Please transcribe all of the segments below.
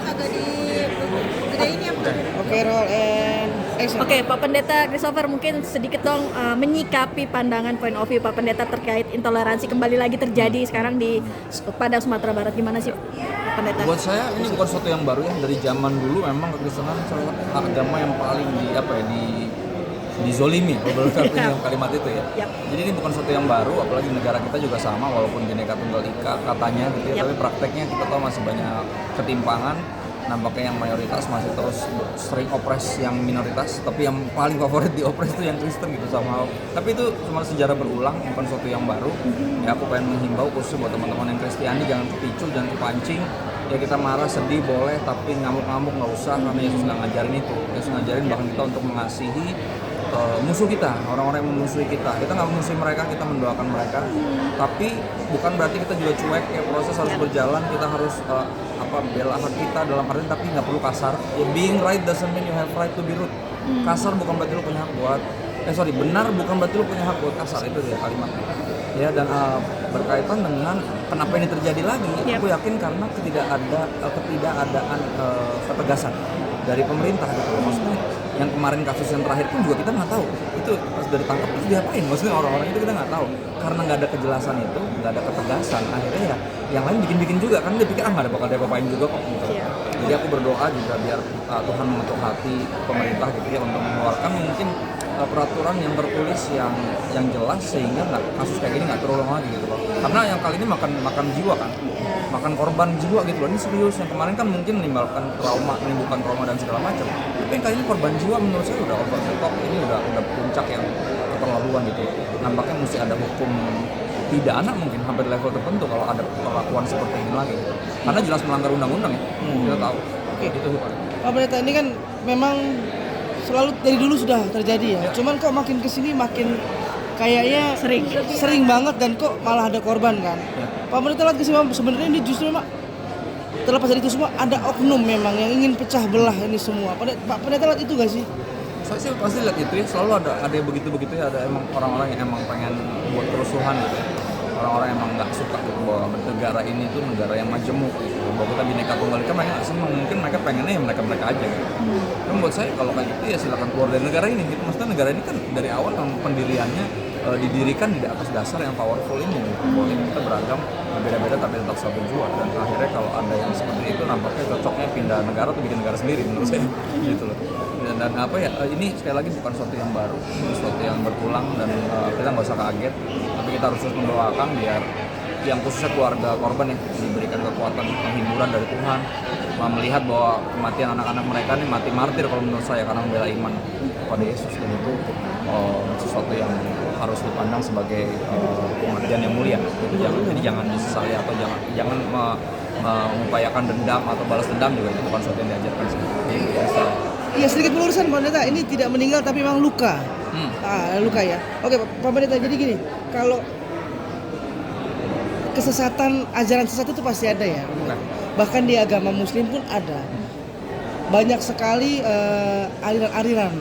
agak di gedein ya. Oke, roll and action. Oke, Pak Pendeta Christopher, mungkin sedikit dong menyikapi pandangan point of view Pak Pendeta terkait intoleransi kembali lagi terjadi sekarang pada Sumatera Barat. Gimana sih Pak Pendeta? Buat saya ini bukan sesuatu yang baru ya. Dari zaman dulu memang kekristenan salah agama yang paling dizolimi kalau boleh kalimat itu ya. Yap. Jadi ini bukan sesuatu yang baru, apalagi negara kita juga sama walaupun Bhinneka Tunggal Ika katanya gitu ya, Yap. tapi prakteknya kita tahu masih banyak ketimpangan. Nampaknya yang mayoritas masih terus sering opres yang minoritas, tapi yang paling favorit di opres itu yang Kristen gitu sama. Tapi itu cuma sejarah berulang, bukan sesuatu yang baru. Ya aku pengen menghimbau khusus buat teman-teman yang Kristiani, jangan kepicu, jangan kepancing. Ya kita marah, sedih boleh, tapi ngamuk-ngamuk nggak usah, karena Yesus nggak ngajarin itu. Yesus ngajarin bahkan kita untuk mengasihi musuh kita, orang-orang yang memusuhi kita. Kita nggak memusuhi mereka, kita mendoakan mereka. Tapi bukan berarti kita juga cuek. Ya proses harus berjalan, kita harus bela hak kita dalam arti, tapi nggak perlu kasar. Ya, being right doesn't mean you have right to be rude. Kasar bukan berarti lu punya hak buat benar bukan berarti lu punya hak buat kasar, itu dia kalimatnya. Ya, dan berkaitan dengan kenapa ini terjadi lagi, aku yakin karena ketidakadaan ketegasan dari pemerintah gitu. Maksudnya yang kemarin kasus yang terakhir pun juga kita nggak tahu itu pas dari tangkap itu diapain, maksudnya orang-orang itu kita nggak tahu karena nggak ada kejelasan itu, nggak ada ketegasan, akhirnya ya yang lain bikin juga kan, dia pikir nggak ada bakal dia apain juga kok gitu. Jadi aku berdoa juga biar Tuhan mengetuk hati pemerintah gitu ya untuk mengeluarkan mungkin peraturan yang tertulis yang jelas sehingga kasus kayak gini nggak terulang lagi gitu loh. Karena yang kali ini makan jiwa kan, makan korban jiwa gitu loh. Ini serius. Yang kemarin kan menimbulkan trauma dan segala macam. Tapi yang kali ini korban jiwa menurut saya udah over the top. Ini udah puncak yang keterlaluan gitu. Nampaknya mesti ada hukum pidana mungkin hampir level tertentu kalau ada perlakuan seperti ini lagi. Gitu. Karena jelas melanggar undang-undang ya. Kita tahu. Oke, itu sih Pak. Pak Pendeta, ini kan memang selalu dari dulu sudah terjadi ya. Cuman kok makin kesini makin kayaknya sering banget dan kok malah ada korban kan. Pak Pendeta lihat kesini sebenarnya ini justru memang terlepas dari itu semua ada oknum memang yang ingin pecah belah ini semua. Pak Pendeta lihat itu gak sih? Saya sih pasti lihat itu ya, selalu ada yang begitu ya, ada emang orang-orang yang emang pengen buat kerusuhan gitu. Orang-orang yang emang nggak suka gitu bahwa negara ini tuh negara yang majemuk gitu. Bahwa kita Bhinneka Tunggal Ika, mereka nggak seneng, mungkin mereka pengennya ya mereka aja gitu. Tapi buat saya kalau kayak gitu ya silakan keluar dari negara ini gitu. Maksudnya negara ini kan dari awal pendiriannya didirikan di atas dasar yang powerful ini gitu. Bahwa kita beragam, beda-beda tapi tetap satu jua. Dan akhirnya kalau ada yang seperti itu nampaknya cocoknya pindah negara atau bikin negara sendiri menurut saya gitu loh. Dan ini sekali lagi bukan sesuatu yang baru, ini sesuatu yang berulang dan kita nggak usah kaget, tapi kita harus terus mendoakan biar yang khususnya keluarga korban ya diberikan kekuatan penghiburan dari Tuhan, melihat bahwa kematian anak-anak mereka ini mati martir kalau menurut saya karena membela iman kepada Yesus, dan itu sesuatu yang harus dipandang sebagai kematian yang mulia. Jadi jangan disesali atau jangan mengupayakan dendam atau balas dendam, juga itu bukan sesuatu yang diajarkan sih. Iya, sedikit pelurusan Pak Pendeta, ini tidak meninggal tapi memang luka. Luka ya. Oke Pak Pendeta, jadi gini, kalau kesesatan, ajaran sesat itu pasti ada ya. Bahkan di agama Muslim pun ada. Banyak sekali aliran-aliran.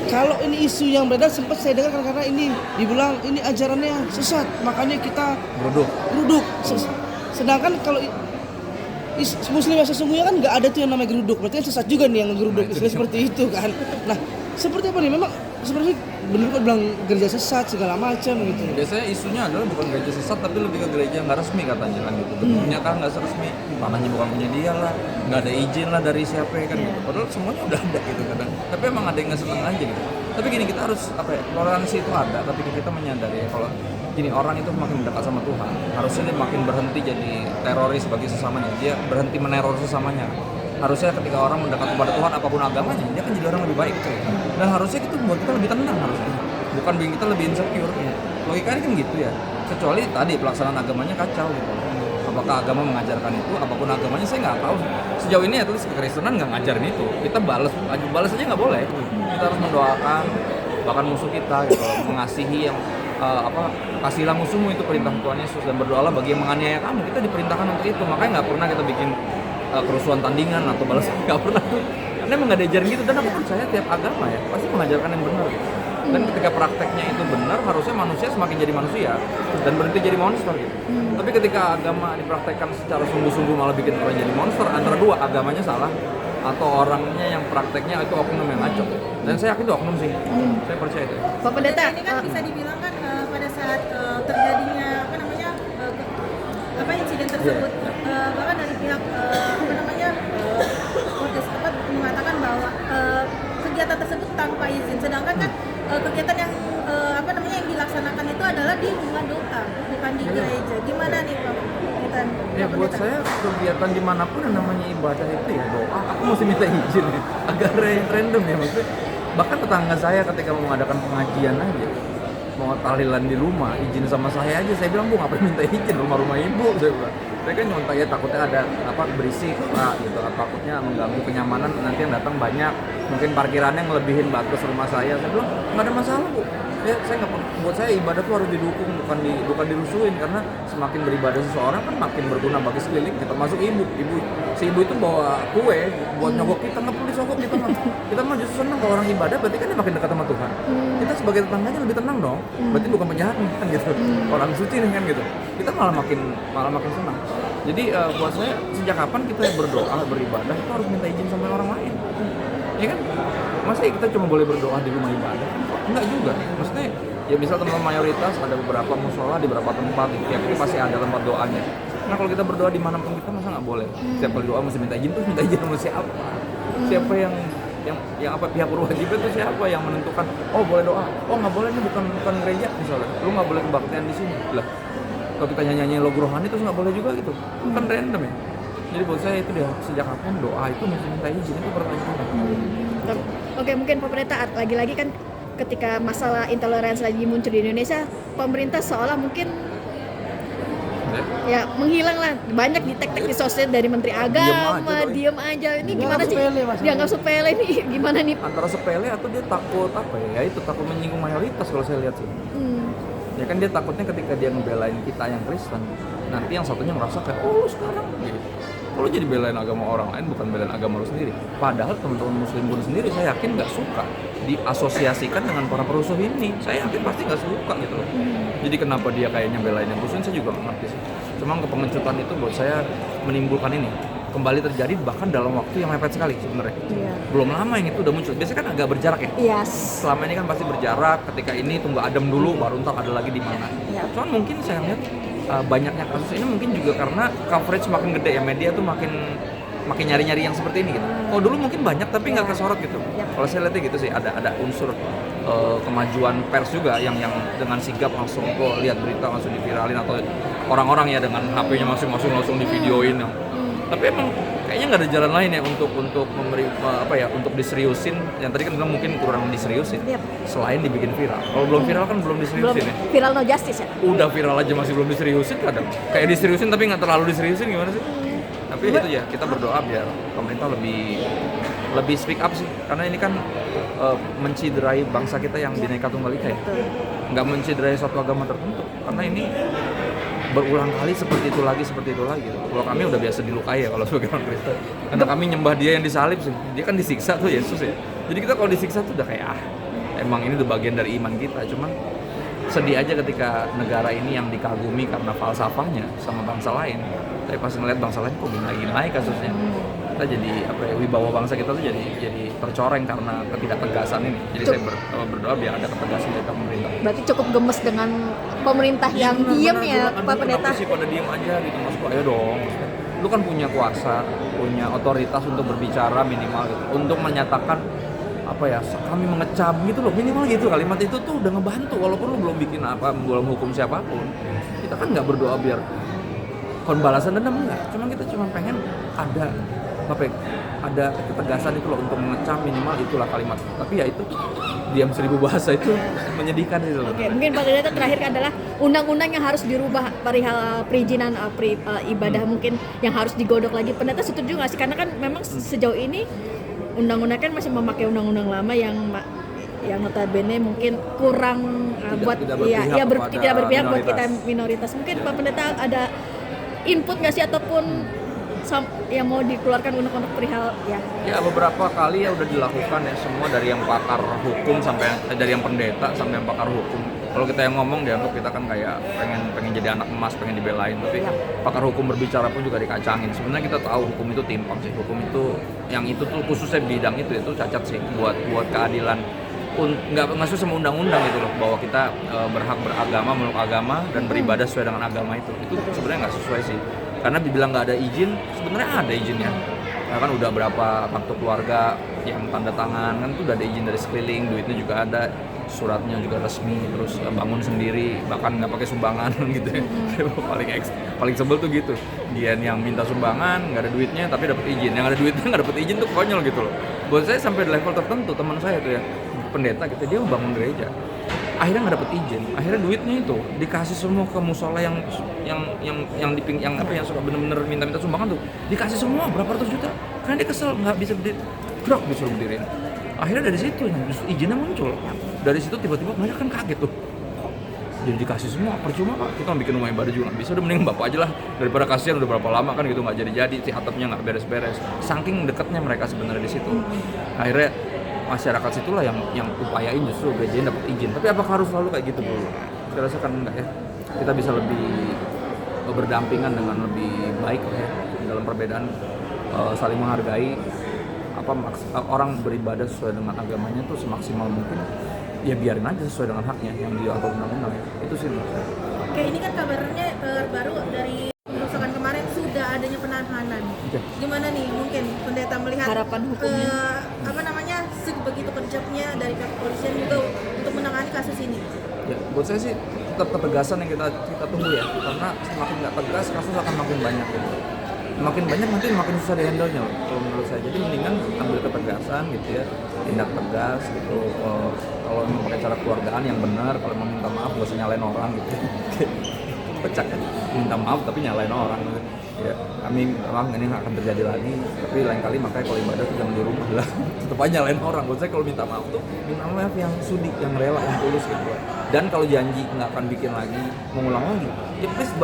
Kalau ini isu yang beredar sempat saya dengar karena ini dibilang ini ajarannya sesat, makanya kita geruduk. Sedangkan kalau Muslim yang sesungguhnya kan nggak ada tuh yang namanya geruduk, berarti kan sesat juga nih yang geruduk, seperti itu kan. Nah, seperti apa nih? Memang sebenarnya benar kok bilang gereja sesat segala macam gitu. Biasanya isunya adalah bukan gereja sesat tapi lebih ke gereja nggak resmi katanya kan gitu. Bentuknya kan nggak resmi, tanahnya bukan punya dia lah, nggak ada izin lah dari siapa kan gitu. Padahal semuanya udah ada gitu kadang. Tapi emang ada yang nggak seneng aja gitu. Tapi gini, kita harus toleransi itu ada, tapi kita menyadari kalau gini, orang itu makin dekat sama Tuhan, harusnya dia makin berhenti jadi teroris bagi sesamanya, dia berhenti meneror sesamanya. Harusnya ketika orang mendekat kepada Tuhan apapun agamanya, dia kan jadi orang lebih baik. Dan harusnya itu buat kita lebih tenang harusnya, bukan bikin kita lebih insecure. Logikanya kan gitu ya. Kecuali tadi pelaksanaan agamanya kacau gitu. Apakah agama mengajarkan itu? Apapun agamanya saya nggak tahu. Sejauh ini tulis kekristenan nggak ngajarin itu. Kita balas aja nggak boleh. Kita harus mendoakan bahkan musuh kita gitu, mengasihi yang kasihlah musuhmu, itu perintah Tuhan Yesus, dan berdoalah bagi yang menganiaya kamu. Kita diperintahkan untuk itu, makanya nggak pernah kita bikin kerusuhan tandingan atau balas, nggak pernah tuh, karena emang nggak diajarin gitu. Dan aku percaya tiap agama ya pasti mengajarkan yang benar gitu. Dan ketika prakteknya itu benar, harusnya manusia semakin jadi manusia dan berhenti jadi monster gitu. Tapi ketika agama dipraktekkan secara sungguh-sungguh malah bikin orang jadi monster, antara dua, agamanya salah atau orangnya yang prakteknya itu oknum yang ngaco. Dan saya yakin itu oknum sih. Saya percaya itu. Pak Pendeta, Ini kan bisa dibilang kan pada saat terjadinya insiden tersebut, bahkan dari pihak Ordes tempat mengatakan bahwa kegiatan tersebut tanpa izin, sedangkan kan kegiatan yang yang dilaksanakan itu adalah di rumah doa, bukan di gereja. Gimana nih Pak? Ya buat saya kegiatan dimanapun yang namanya ibadah itu ya doa. Aku mesti minta izin ya. Agak random ya maksudnya. Bahkan tetangga saya ketika mau mengadakan pengajian aja, mau tahlilan di rumah, izin sama saya aja. Saya bilang, Bu, ngapain minta izin rumah-rumah ibu? Saya bilang. Saya kan nyontak ya, takutnya ada berisik Pak gitu, takutnya mengganggu kenyamanan, nanti yang datang banyak, mungkin parkirannya ngelebihin batas rumah saya. Saya bilang nggak ada masalah Bu. Ya saya nggak, buat saya ibadah tuh harus didukung, bukan dirusuhin, karena semakin beribadah seseorang kan makin berguna bagi sekeliling, termasuk ibu si ibu itu bawa kue buat nyogok kita, nggak perlu disogok kita mah justru senang kalau orang ibadah, berarti kan dia makin dekat sama Tuhan. Kita sebagai tetangganya lebih tenang dong, berarti bukan penjahat nih kan gitu, orang suci nih kan gitu, kita malah makin senang. Jadi buat saya, sejak kapan kita berdoa beribadah itu harus minta izin sama orang lain, ya kan? Masa kita cuma boleh berdoa di rumah ibadah? Enggak juga. Maksudnya ya misal teman-teman mayoritas ada beberapa musola di beberapa tempat, di tiap ini pasti ada tempat doanya. Nah kalau kita berdoa dimanapun kita, masa nggak boleh? Setiap kali doa mesti minta izin, terus minta izin sama siapa? Siapa yang pihak berwajib itu siapa yang menentukan? Oh boleh doa, oh nggak boleh, ini bukan gereja misalnya, lu nggak boleh kebaktian di sini lah. Kalau kita nyanyi logo rohani terus nggak boleh juga gitu, kan random ya. Jadi buat saya itu dia, sejak kapan doa itu mesti minta izin, itu pertanyaan. Oke, mungkin Pak Pendeta, lagi-lagi kan ketika masalah intoleransi lagi muncul di Indonesia, pemerintah seolah mungkin ya menghilang lah, banyak di tek-tek di sosial dari Menteri Agama, diem aja. Ini gimana sih? Dianggap sepele ini gimana nih? Antara sepele atau dia takut itu takut menyinggung mayoritas kalau saya lihat sih. Ya kan dia takutnya ketika dia ngebelain kita yang Kristen, nanti yang satunya merasa kayak, oh sekarang gitu. Kalau jadi belain agama orang lain, bukan belain agama lu sendiri. Padahal teman-teman muslim pun sendiri saya yakin nggak suka diasosiasikan dengan para perusuh ini. Saya yakin pasti nggak suka gitu loh. Jadi kenapa dia kayaknya belain yang muslim, saya juga nggak ngerti sih. Cuma kepengecutan itu buat saya menimbulkan ini kembali terjadi bahkan dalam waktu yang mepet sekali sebenarnya. Belum lama yang itu udah muncul. Biasanya kan agak berjarak ya. Selama ini kan pasti berjarak. Ketika ini tunggu adem dulu, baru ntar ada lagi di mana. Cuman mungkin saya lihat banyaknya kasus ini mungkin juga karena coverage makin gede ya, media tuh makin nyari-nyari yang seperti ini gitu. Oh dulu mungkin banyak tapi nggak kesorot gitu. Kalau saya lihatnya gitu sih, ada unsur kemajuan pers juga yang dengan sigap langsung lihat berita langsung diviralin, atau orang-orang ya dengan HP-nya masing-masing langsung divideoin. Tapi emang kayaknya nggak ada jalan lain ya untuk memberi untuk diseriusin. Yang tadi kan bilang mungkin kurang diseriusin. Selain dibikin viral. Kalau belum viral kan belum diseriusin ya. Viral no justice ya. Udah viral aja masih belum diseriusin kadang. Kayak diseriusin tapi nggak terlalu diseriusin, gimana sih? Tapi itu ya, kita berdoa biar pemerintah lebih speak up sih. Karena ini kan menciderai bangsa kita yang Bhinneka Tunggal Ika ya. Nggak menciderai suatu agama tertentu. Karena ini berulang kali seperti itu lagi. Kalau kami udah biasa dilukai ya kalau sebagai orang Kristen. Karena kami nyembah dia yang disalib sih. Dia kan disiksa tuh Yesus ya. Jadi kita kalau disiksa tuh udah kayak emang ini udah bagian dari iman kita. Cuman sedih aja ketika negara ini yang dikagumi karena falsafahnya sama bangsa lain. Tapi pas ngeliat bangsa lain kok gini kasusnya. Kita jadi wibawa bangsa kita tuh jadi tercoreng karena ketidaktegasan ini. Jadi saya berdoa biar ada ketegasan dari pemerintah. Berarti cukup gemes dengan pemerintah yang diem ya, Pak Pendeta. Kenapa sih pada diem aja gitu? Maksudku ayo dong. Lu kan punya kuasa, punya otoritas untuk berbicara minimal gitu, untuk menyatakan kami mengecam gitu loh, minimal gitu. Kalimat itu tuh udah ngebantu, walaupun lu belum bikin belum hukum siapapun. Kita kan nggak berdoa biar balasan dendam, enggak. Kita cuma pengen ada ketegasan itu loh untuk mengecam, minimal itulah kalimat. Tapi ya itu diam 1000 bahasa itu menyedihkan gitu loh. Oke, mungkin Pak Pendeta terakhir adalah undang-undang yang harus dirubah perihal perizinan ibadah mungkin yang harus digodok lagi. Pendeta setuju nggak sih? Karena kan memang sejauh ini undang-undang kan masih memakai undang-undang lama yang notabene mungkin kurang tidak berpihak buat kita minoritas. Mungkin Pak Pendeta ada input nggak sih ataupun yang mau dikeluarkan undang-undang perihal ya? Ya beberapa kali ya udah dilakukan ya, semua dari yang pakar hukum sampai dari yang pendeta sampai yang pakar hukum. Kalau kita yang ngomong dianggap kita kan kayak pengen jadi anak emas, pengen dibelain, tapi pakar hukum berbicara pun juga dikacangin. Sebenarnya kita tahu hukum itu timpang sih, hukum itu yang itu tuh khususnya bidang itu cacat sih buat keadilan. Nggak sesuai sama undang-undang gitu loh, bahwa kita berhak beragama, meluk agama dan beribadah sesuai dengan agama itu sebenarnya nggak sesuai sih, karena dibilang nggak ada izin, sebenarnya ada izinnya. Nah, kan udah berapa kartu keluarga yang tanda tangan kan tuh udah ada izin dari sekeliling, duitnya juga ada, suratnya juga resmi, terus bangun sendiri, bahkan nggak pakai sumbangan gitu ya. paling sebel tuh gitu, dia yang minta sumbangan nggak ada duitnya tapi dapat izin, yang ada duitnya nggak dapat izin tuh konyol gitu loh. Buat saya sampai di level tertentu, teman saya tuh ya pendeta gitu, dia bangun gereja akhirnya nggak dapet izin, akhirnya duitnya itu dikasih semua ke musola yang suka bener-bener minta sumbangan tuh, dikasih semua berapa ratus juta, karena dia kesel nggak bisa berdiri, grok disuruh berdiriin. Akhirnya dari situ justru izinnya muncul, dari situ tiba-tiba mereka kan kaget tuh, jadi dikasih semua, percuma pak, kita mau bikin rumah ibadah juga nggak bisa, udah mending bapak aja lah, daripada kasihan udah berapa lama kan gitu nggak jadi si atapnya nggak beres-beres, saking dekatnya mereka sebenarnya di situ. Akhirnya masyarakat situlah yang upayain justru gereja dapat izin. Tapi apakah harus selalu kayak gitu dulu? Saya rasa kan enggak ya. Kita bisa lebih berdampingan dengan lebih baik ya, dalam perbedaan, saling menghargai. Orang beribadah sesuai dengan agamanya tuh semaksimal mungkin. Ya biarin aja sesuai dengan haknya yang diatur undang-undang ya. Itu sih menurut saya. Oke, ini kan kabarnya baru dari perusahaan kemarin sudah adanya penahanan. Gimana nih mungkin pendeta melihat Harapan hukumnya? begitu kerjanya dari pihak kepolisian juga untuk menangani kasus ini? Ya, buat saya sih tetap ketegasan yang kita tunggu ya, karena semakin nggak tegas kasus akan makin banyak gitu. Makin banyak nanti makin susah dihandle-nya loh, kalau menurut saya. Jadi mendingan ambil ketegasan gitu ya, tindak tegas gitu. Kalau mau pakai cara keluargaan yang benar, kalau mau minta maaf gak usah nyalain orang gitu. Pecah kan, minta maaf tapi nyalain orang gitu. Ya, kami memang ini nggak akan terjadi lagi, tapi lain kali makanya kalau ibadah tuh jangan di rumah lah, tetap aja nyalain orang. Buat saya kalau minta maaf tuh minta maaf yang sudi, yang rela, yang tulus gitu. Dan kalau janji nggak akan bikin lagi, mengulang lagi, ya please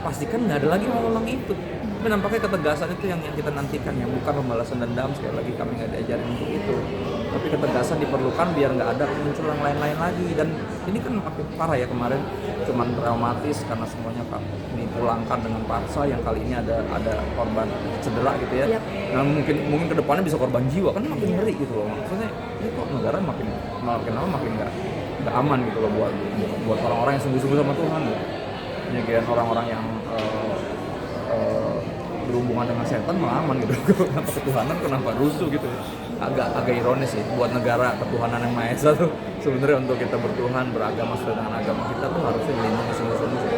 pastikan nggak ada lagi mengulang itu. Tapi nampaknya ketegasan itu yang kita nantikan ya, bukan pembalasan dendam. Sekali lagi kami nggak diajarin untuk itu, tapi ketegasan diperlukan biar nggak ada muncul yang lain-lain lagi. Dan ini kan makin parah ya, kemarin cuman traumatis karena semuanya dipulangkan dengan paksa, yang kali ini ada korban cedera gitu ya. Yep. Nah mungkin kedepannya bisa korban jiwa, kan makin ngeri gitu loh. Maksudnya ini kok negara makin lama makin nggak aman gitu loh buat orang-orang yang sungguh-sungguh sama Tuhan gitu. Nyegean orang-orang yang berhubungan dengan setan malah aman gitu. Kenapa ketuhanan, kenapa rusuh gitu. Agak ironis sih buat negara ketuhanan yang Maha Esa tuh sebenarnya untuk kita bertuhan, beragama sesuai dengan agama kita tuh harusnya dilindungi sungguh-sungguh.